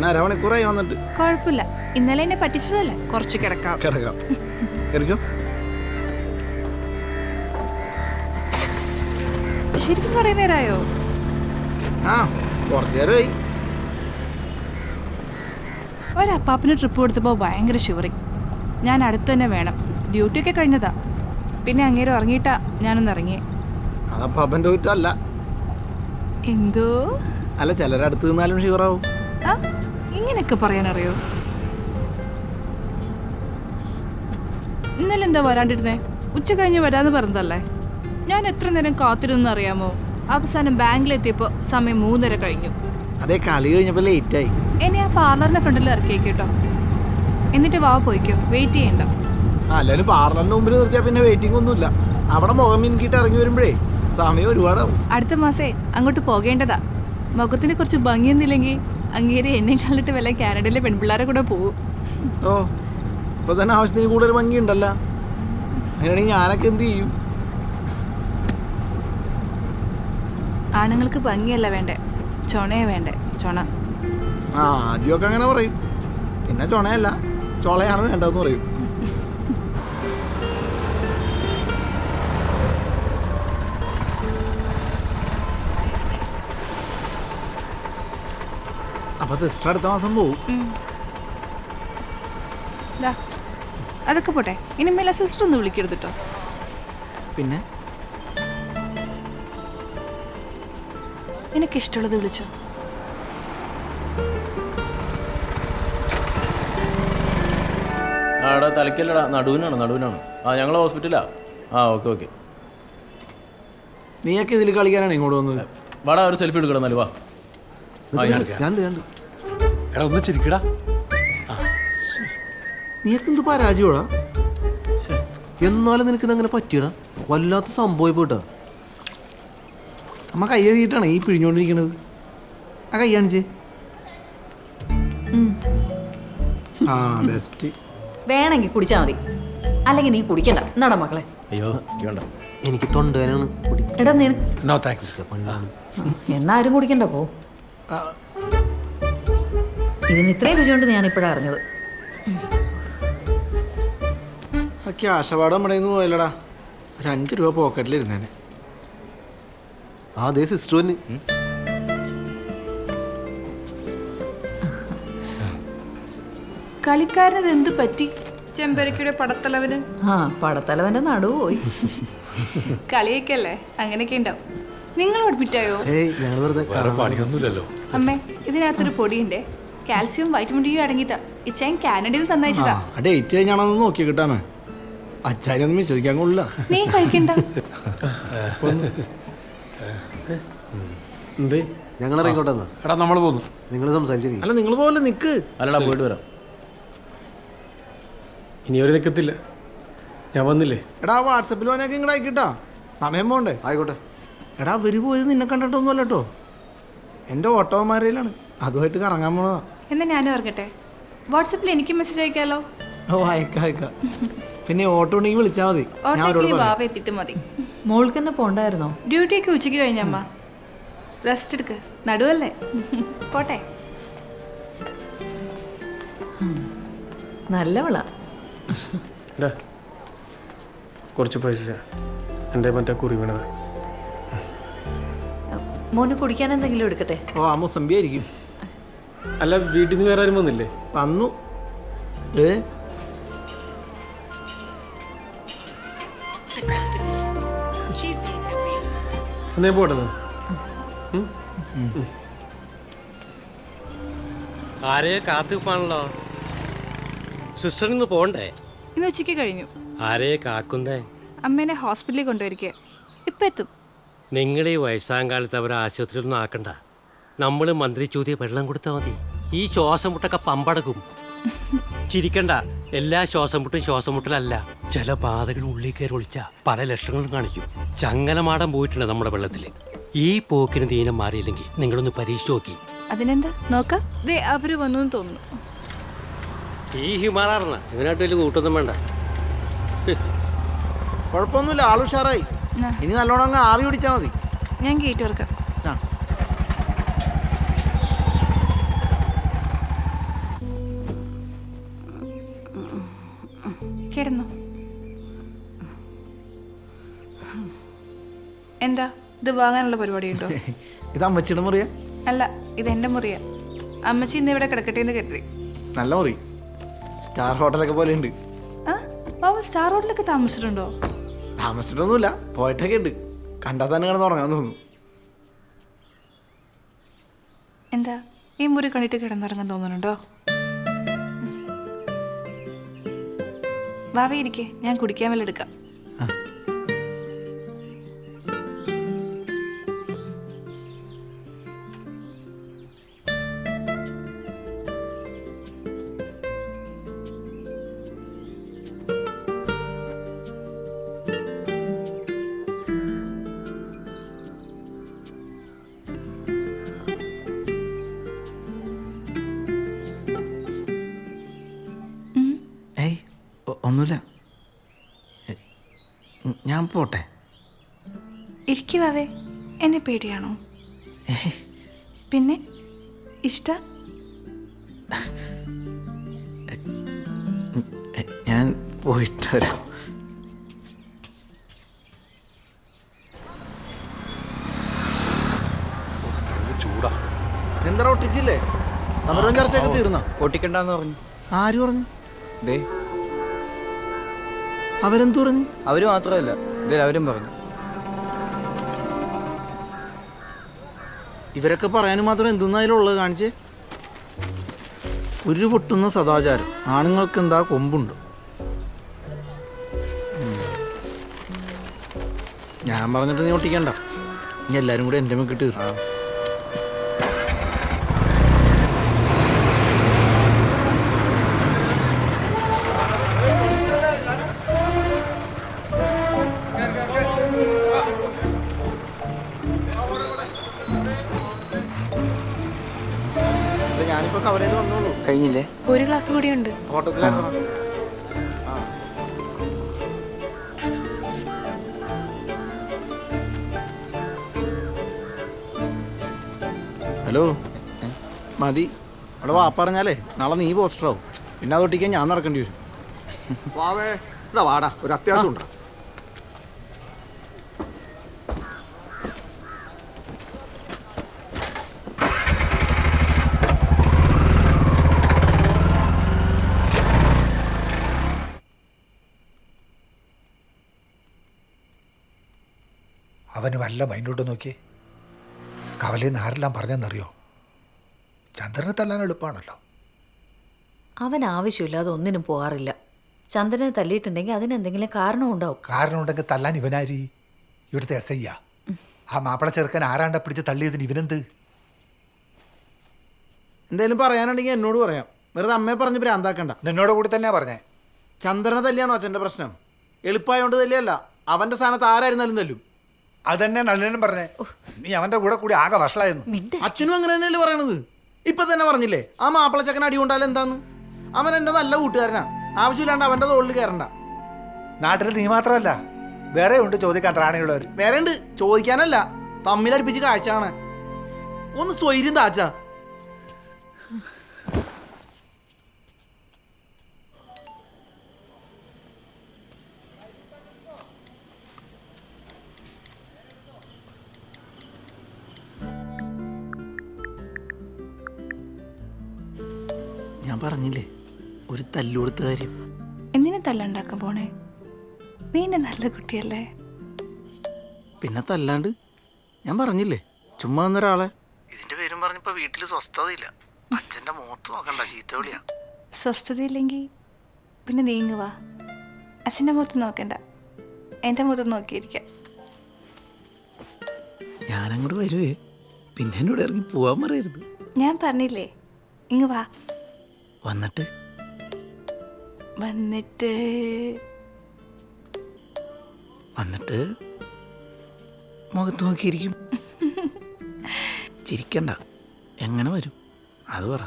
അരമണിക്കൂറായി വന്നിട്ട്. കുഴപ്പമില്ല, ഇന്നലെ എന്നെ പറ്റിച്ചതല്ലേ, കുറച്ച് കിടക്കാം. ശരിക്കും കുറെ നേരമായോ? ആ, കുറച്ചു നേരമായി. ഒരപ്പാപ്പിന് ട്രിപ്പ് കൊടുത്തപ്പോൾ ഭയങ്കര ഷിവറിങ്. ഞാൻ അടുത്ത് തന്നെ വേണം. ഡ്യൂട്ടിയൊക്കെ കഴിഞ്ഞതാ. പിന്നെ അങ്ങേരും ഇറങ്ങിയിട്ടാ ഞാനൊന്ന് ഇറങ്ങിയേ. അതപ്പാപ്പൻ്റെ കുറ്റമല്ല. എന്തോ അല്ല, ചിലരടുത്ത് നിന്നാലും ഷിവറാവും. ആ, ഇങ്ങനെയൊക്കെ പറയാനറിയോ? ഇന്നലെ എന്താ വരാണ്ടിരുന്നേ? ഉച്ച കഴിഞ്ഞ് വരാന്ന് പറഞ്ഞതല്ലേ? ഞാൻ എത്ര നേരം കാത്തിരുന്നു അറിയാമോ? അവസാനം ബാങ്കിലെത്തിയപ്പോൾ സമയം 3:30 കഴിഞ്ഞു. അതെ, കളി കഴിഞ്ഞപ്പോൾ ലേറ്റായി. എന്നെ ആ പാർലറിന്റെ ഫ്രണ്ടിൽ ഇറക്കിയേക്കട്ടോ. എന്നിട്ട് വാ പോയിക്കോ, വെയിറ്റ് ചെയ്യണ്ട. അല്ലാലും പാർലറിന്റെ മുമ്പിൽ നിർത്തിയാൽ പിന്നെ വെയിറ്റിംഗ് ഒന്നുമില്ല. അവിടെ മുഖം മിനുക്കിയിട്ട് ഇറങ്ങി വരുമ്പോഴേ സമയം ഒരുപാടാവും. അടുത്ത മാസേ അങ്ങോട്ട് പോകേണ്ടതാ. മുഖത്തിന് കുറച്ച് ഭംഗിയൊന്നുമില്ലെങ്കിൽ അങ്ങേരെ എന്നെ കണ്ടിട്ട് വല്ല കാനഡയിലെ പെൺപിള്ളേരെ കൂടെ പോവും. ഓ, ഇപ്പൊ തന്നെ ആവശ്യത്തിന് കൂടുതൽ ഭംഗിയുണ്ടല്ലോ. അങ്ങനെയാണെങ്കിൽ ഞാനൊക്കെ എന്ത് ചെയ്യും? ആണുങ്ങൾക്ക് ഭംഗിയല്ല വേണ്ടേ, ചൊണയെ വേണ്ടേ, ചൊണ. ആ, ആദ്യമൊക്കെ അങ്ങനെ പറയും. പിന്നെ ചൊണയല്ല, ചൊളയാണ് വേണ്ടതെന്ന് പറയും. അപ്പൊ സിസ്റ്റർ അടുത്ത മാസം പോവും. അതൊക്കെ പോട്ടെ, ഇനി മേലെ സിസ്റ്റർ ഒന്ന് വിളിക്കരുത് കേട്ടോ. പിന്നെ നിനക്കിഷ്ടമുള്ളത് വിളിച്ചോ. ആടാ തലക്കല്ലടാ, നടുവിനാണ്. ആ, ഞങ്ങൾ ഹോസ്പിറ്റലാ. ആ, ഓക്കെ. നീയൊക്കെ ഇതിൽ കളിക്കാനാണ് ഇങ്ങോട്ട് വന്നത്? വാടാ, ഒരു സെൽഫി എടുക്കണം. എന്നാലും വാ. എടാ ഒന്ന് ചിരിക്കടാ. നീയൊക്കെന്ത് പരാജയമാടാ? എന്നാലും നിനക്കിത് അങ്ങനെ പറ്റിയടാ? വല്ലാത്ത സംഭവം പോയിട്ടാ. അമ്മ കൈ കഴുകിയിട്ടാണ് ഈ പിഴിഞ്ഞോണ്ടിരിക്കണത്. ആ കൈ കാണിച്ചേ. ആ, ബെസ്റ്റ്. വേണമെങ്കിൽ കുടിച്ചാൽ മതി, അല്ലെങ്കിൽ നീ കുടിക്കണ്ട. എന്നാടാ മക്കളെ? അയ്യോ, വേണ്ട, എനിക്ക് തൊണ്ടവേനാണ്. എടാ നോ താങ്ക്സ്. എന്നാരും കുടിക്കണ്ട, പോ. ഇതിന് ഇത്രയും രുചിയുണ്ട് ഞാൻ ഇപ്പോഴാണ് അറിഞ്ഞത്. ആ ക്യാഷവാട് നമ്മുടെ നിന്ന് പോയല്ലടാ. ഒരു 5 രൂപ പോക്കറ്റിലിരുന്നേനെ. അതേ സിസ്റ്റർ തന്നെ. കളിക്കാരനത് എന്ത് പറ്റി? ചെമ്പരക്കയുടെ പടത്തലവന്. ആ, പടത്തലവന്റെ നടുവ് പോയി. കളിയൊക്കെയല്ലേ, അങ്ങനെയൊക്കെ ഉണ്ടാവും. നിങ്ങൾ അഡ്മിറ്റായോ? ഞങ്ങൾ വെറുതെ പണിയൊന്നുമില്ലല്ലോ. അമ്മേ, ഇതിനകത്തൊരു പൊടിയുണ്ടേ, കാൽസ്യം വൈറ്റമിൻ ഡി അടങ്ങിയതാ. ഇച്ചാൻ കാനഡയിൽ നിന്ന് തന്നയച്ചതാ. ഡേറ്റ് കഴിഞ്ഞാണെന്ന് നോക്കി കിട്ടാമേ. അച്ചാരിയൊന്നും വിശ്വസിക്കാൻ കൊള്ളില്ല. നീ കഴിക്കണ്ട. എന്തേ? ഞങ്ങൾ ഇറങ്ങിക്കോട്ടെ. എടാ നമ്മൾ പോന്നു. നിങ്ങൾ സംസാരിച്ചിരിക്കും. അല്ല, നിങ്ങൾ പോലെ നിക്ക്. അല്ലടാ, പോയിട്ട് വരാം. ഇനി അവർ നിൽക്കത്തില്ല, ഞാൻ വന്നില്ലേ. എടാ, വാട്സപ്പിൽ വന്നൊക്കെ ഇങ്ങോട്ട് അയക്കിട്ടാ, സമയം പോണ്ടേ. ആയിക്കോട്ടെ. എടാ, അവര് പോയത് നിന്നെ കണ്ടിട്ടൊന്നുമല്ല കേട്ടോ. എൻ്റെ ഓട്ടോമാരയിലാണ്, അതുമായിട്ട് കറങ്ങാൻ പോണതാ. എന്നാ ഞാനും ഇറങ്ങട്ടെ. വാട്സപ്പിൽ എനിക്ക് മെസ്സേജ് അയക്കാലോ? ഓ, അയക്കാം. പിന്നെ ഓട്ടോ ഉണ്ടെങ്കിൽ വിളിച്ചാൽ മതി. ഓട്ടോയ്ക്ക് ബാബ എത്തിയിട്ട് മതി. മോൾക്കെന്ന് പോണ്ടായിരുന്നോ? ഡ്യൂട്ടിയൊക്കെ ഉച്ചയ്ക്ക് കഴിഞ്ഞമ്മ. റെസ്റ്റ് എടുക്ക്, നടുവല്ലേ. പോട്ടെ. നല്ലവളാ. കുറച്ച് പൈസ എൻ്റെ മറ്റേ കുറി വീണത്. മോന് കുടിക്കാൻ എന്തെങ്കിലും എടുക്കട്ടെ? ഓ, ആ മുസമ്പി ആയിരിക്കും. അല്ല, വീട്ടിൽ നിന്ന് വേറെ ആരും വന്നില്ലേ? വന്നു. എന്നേ പോട്ടെ. ആരെയോ കാത്തുപ്പാണല്ലോ. സിസ്റ്ററിൽ നിന്ന് പോണ്ടേ? ഇന്ന് ഉച്ചയ്ക്ക് കഴിഞ്ഞു. ആരെയെ കാക്കുന്നേ? അമ്മേനെ ഹോസ്പിറ്റലിൽ കൊണ്ടുവരിക. ഇപ്പം എത്തും. നിങ്ങളീ വയസ്സാം കാലത്ത് അവരെ ആശുപത്രിയിലൊന്നും ആക്കണ്ട. നമ്മൾ മന്ത്രി ചോദ്യ വെള്ളം കൊടുത്താൽ മതി. ഈ ശ്വാസം മുട്ടൊക്കെ പമ്പടക്കും. ചിരിക്കണ്ട, എല്ലാ ശ്വാസം മുട്ടും ശ്വാസം മുട്ടലല്ല. ചില പാതകൾ ഉള്ളിൽ കയറി ഒളിച്ച പല ലക്ഷണങ്ങളും കാണിക്കും. ചങ്ങലമാടം പോയിട്ടുണ്ട് നമ്മുടെ വെള്ളത്തിൽ. ഈ പോക്കിന് ദീനം മാറിയില്ലെങ്കിൽ നിങ്ങളൊന്ന് പരീക്ഷിച്ച് നോക്കി. അതിനെന്താ നോക്കാം. ദേ അവര് വന്നു തോന്നുന്നു. ഈ ഹിമാറാർന്ന ഇവനായിട്ട് വലിയ കൂട്ടൊന്നും വേണ്ട. കുഴപ്പമൊന്നുമില്ല, ആൾ ഉഷാറായി. ഇനി നല്ലോണം അങ്ങ് ആവി പിടിച്ചാൽ മതി. ഞാൻ ഗേറ്റ് തുറക്കാം. ആ, ദേ അവര് വന്നു തോന്നുന്നു. കുഴപ്പമൊന്നുമില്ല, ആൾ ഉഷാറായി. ഇനി നല്ലോണം അങ്ങ് ആവി പിടിച്ചാൽ മതി. ഞാൻ ഗേറ്റ് തുറക്കാം. ആ, കിടന്നു. എന്താ ഇത് വാങ്ങാനുള്ള പരിപാടിയുണ്ടോ? ഇത് അമ്മച്ചിയുടെ മുറിയാ? അല്ല, ഇതെൻ്റെ മുറിയാ. അമ്മച്ചി ഇന്ന് ഇവിടെ കിടക്കട്ടെ എന്ന് കരുതി. നല്ല മുറി, സ്റ്റാർ ഹോട്ടലൊക്കെ പോലെ ഉണ്ട്. ആ ബാബ സ്റ്റാർ ഹോട്ടലൊക്കെ താമസിച്ചിട്ടുണ്ടോ? താമസിച്ചിട്ടൊന്നുമില്ല, പോയിട്ടൊക്കെ ഉണ്ട്. കണ്ടാൽ തന്നെ കിടന്ന് ഉറങ്ങാൻ തോന്നുന്നു. എന്താ ഈ മുറി കണ്ടിട്ട് കിടന്നിറങ്ങാൻ തോന്നുന്നുണ്ടോ? വാവേ ഇരിക്കേ, ഞാൻ കുടിക്കാൻ വല്ല എടുക്കാം. ഏയ് ഒന്നുമില്ല, ഞാൻ പോട്ടെ. ഇരിക്കുവാവേ, എന്നെ പേടിയാണോ? പിന്നെ ഇഷ്ട? ഞാൻ പോയിട്ട് വരാം. ചൂടാ. എന്താ ഒട്ടിച്ചില്ലേ? സമരം ചർച്ചയൊക്കെ തീർന്നോ? പൊട്ടിക്കണ്ടെന്ന് പറഞ്ഞു. ആര് പറഞ്ഞു? ദേ അവരെന്തു പറഞ്ഞു? അവര് മാത്രമല്ല, അവരും പറഞ്ഞു. ഇവരൊക്കെ പറയാനും മാത്രം എന്തെന്നായാലും ഉള്ളത് കാണിച്ചേ. ഒരു പൊട്ടുന്ന സദാചാരം, ആണുങ്ങൾക്ക് എന്താ കൊമ്പുണ്ട്? ഞാൻ പറഞ്ഞിട്ട് നീ ഒട്ടിക്കണ്ട, ഇനി എല്ലാരും കൂടെ എൻ്റെ മേക്കിട്ട് തീർന്നു. ഞാനിപ്പോ കവർ ചെയ്ത് വന്നോളൂ. കഴിഞ്ഞില്ലേ? ഒരു ഗ്ലാസ് കൂടിയുണ്ട്. ഓട്ടത്തിലാക്കണം. ഹലോ, മതി. അവിടെ പറഞ്ഞാലേ നാളെ നീ പോസ്റ്ററാവും, പിന്നെ അത് ഒട്ടിക്കാൻ ഞാൻ നടക്കേണ്ടി വരും. വാവേ, ഇവിടെ വാടാ, ഒരു അത്യാവശ്യം ഉണ്ടോ? അവന് വല്ല മൈൻഡോട്ട് നോക്കിയേ. കവലയിൽ ആരെല്ലാം പറഞ്ഞെന്നറിയോ? ചന്ദ്രനെ തല്ലാൻ എളുപ്പമാണല്ലോ. അവൻ ആവശ്യമില്ലാതെ ഒന്നിനും പോകാറില്ല. ചന്ദ്രനെ തല്ലിയിട്ടുണ്ടെങ്കിൽ അതിനെന്തെങ്കിലും കാരണം ഉണ്ടാവും. കാരണമുണ്ടെങ്കിൽ തല്ലാൻ ഇവനാരി? ഇവിടുത്തെ എസ് ഐ ആ മാപ്പിള ചെറുക്കൻ ആരാണ്ട പിടിച്ച് തള്ളിയതിന് ഇവനെന്ത്? എന്തായാലും പറയാനുണ്ടെങ്കിൽ എന്നോട് പറയാം, വെറുതെ അമ്മയെ പറഞ്ഞ് ഭ്രാന്താക്കണ്ട. നിന്നോട് കൂടി തന്നെയാ പറഞ്ഞേ. ചന്ദ്രനെ തല്ലിയാണോ അച്ഛൻ്റെ പ്രശ്നം? എളുപ്പമായോണ്ട് തല്ലിയല്ല, അവൻ്റെ സ്ഥാനത്ത് ആരായിരുന്നാലും തല്ലും. അതന്നെ നല്ലനും പറഞ്ഞേ. നീ അവന്റെ കൂടെ കൂടി ആകെ വഷളായിരുന്നു. അച്ഛനും അങ്ങനെ തന്നെയല്ലേ പറയണത്? ഇപ്പൊ തന്നെ പറഞ്ഞില്ലേ ആ മാപ്പിള ചക്കൻ അടി കൊണ്ടാലും എന്താന്ന്? അവൻ എൻ്റെ നല്ല കൂട്ടുകാരനാ, ആവശ്യമില്ലാണ്ട് അവൻ്റെ തോളിൽ കയറണ്ട. നാട്ടിൽ നീ മാത്രമല്ല, വേറെ ഉണ്ട് ചോദിക്കാൻ ത്രാണിയുള്ളവർ. വേറെ ഉണ്ട് ചോദിക്കാനല്ല, തമ്മിലടുപ്പിച്ച് കാഴ്ചയാണ്. ഒന്ന് സ്വൈര്യം താച്ച. ഞാൻ പറഞ്ഞില്ലേ ഒരു തല്ലുകൊടുത്ത കാര്യം. എന്തിനു തല്ലുണ്ടാക്കാൻ പോണേ? നീ എന്നെ നല്ല കുട്ടിയല്ലേ? പിന്നെ തല്ലാണ്ട് ഞാൻ പറഞ്ഞില്ലേ, ചുമ്മാ ഒന്നൊരാളെ ഇതിന്റെ പേരും പറഞ്ഞപ്പോ വീട്ടിൽ സ്വസ്ഥതയില്ല. അച്ഛന്റെ മുഖത്ത് നോക്കണ്ട, ചീത്ത വിളിയാ. സ്വസ്ഥതയില്ലെങ്കിൽ പിന്നെ നീങ്ങുവാ. അച്ഛൻ്റെ മുഖത്ത് നോക്കണ്ട, എൻ്റെ മുഖത്ത് നോക്കിയിരിക്കാം. ഞാനങ്ങോട്ട് വരുവേ, പിന്നെ എന്നോട് ഇറങ്ങി പോവാൻ പറയരുത്. ഞാൻ പറഞ്ഞില്ലേ ഇങ്ങ് വാ. വന്നിട്ട് വന്നിട്ട് വന്നിട്ട് മുഖത്ത് നോക്കിയിരിക്കും. ചിരിക്കണ്ട, എങ്ങനെ വരും അത് പറ.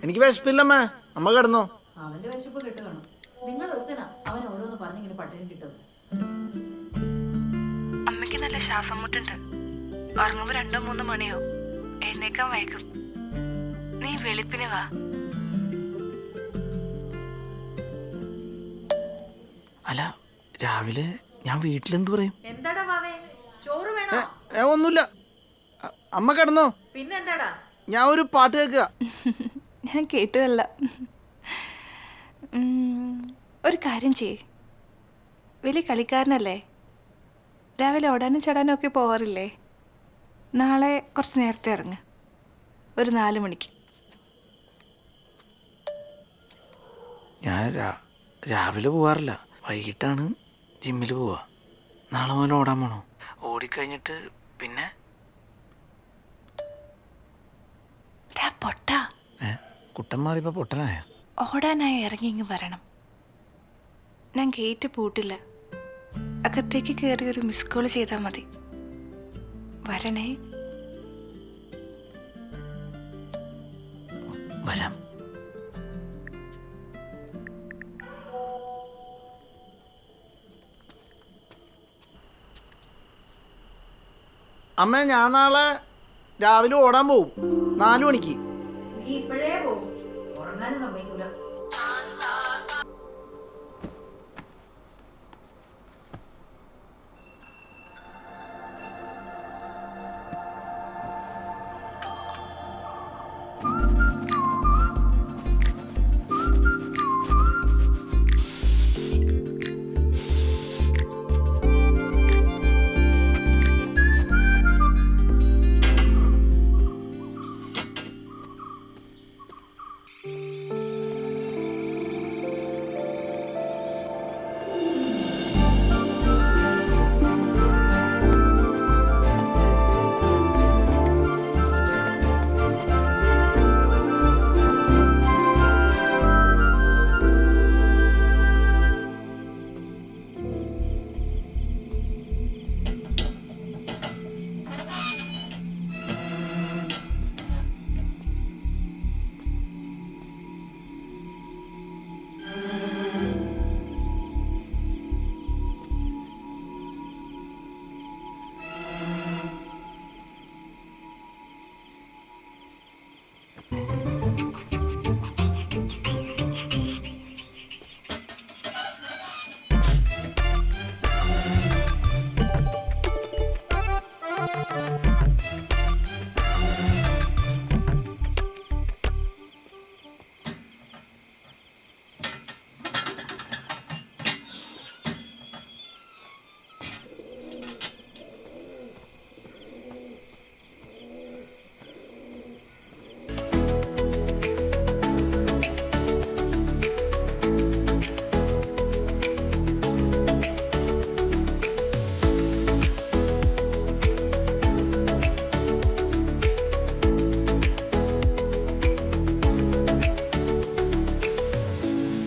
എനിക്ക് വിശപ്പില്ലമ്മ, അമ്മ കിടന്നോ? അവന്റെ വിശപ്പ് കിട്ടു കാണും. നിങ്ങൾ ഒരുത്തനാ അവൻ ഓരോന്ന് പറഞ്ഞിങ്ങനെ പട്ടിണി കിട്ടുന്നത്. അമ്മയ്ക്ക് നല്ല ശ്വാസം മുട്ടുണ്ട്. ഉറങ്ങുമ്പോൾ 2-3 മണിയോ, എഴുന്നേക്കാൻ വൈകും. നീ വെളുപ്പിന് വാ. അല്ല രാവിലെ ഞാൻ വീട്ടിലെന്ത് പറയും? എന്താടാ വാവേ, ചോറ് വേണോ? ഒന്നുമില്ല. അമ്മ കിടന്നോ? പിന്നെന്താടാ? ഞാൻ ഒരു പാട്ട് കേൾക്കുക. ഞാൻ കേട്ടുമല്ല. ഒരു കാര്യം ചെയ്യേ, വലിയ കളിക്കാരനല്ലേ, രാവിലെ ഓടാനും ചടാനും ഒക്കെ പോവാറില്ലേ? നാളെ കുറച്ച് നേരത്തെ ഇറങ്ങ്, ഒരു 4 മണിക്ക്. ഞാൻ രാവിലെ പോവാറില്ല, വൈകിട്ടാണ് ജിമ്മിൽ പോവാ. നാളെ മുതൽ ഓടാൻ പോണോ? ഓടിക്കഴിഞ്ഞിട്ട് പിന്നെ പൊട്ടാ കുട്ടൻ മാറിയപ്പോ പൊട്ടനായ? ഓടാനായി ഇറങ്ങി ഇങ്ങ് വരണം. ഞാൻ ഗേറ്റ് പൂട്ടില്ല, അകത്തേക്ക് കയറി ഒരു മിസ് കോൾ ചെയ്താൽ മതി. വരണേ. വരാം. അമ്മ ഞാൻ നാളെ രാവിലെ ഓടാൻ പോവും 4 മണിക്ക്. നീ ഇപ്പോഴേ പോകും, ഉറങ്ങാനും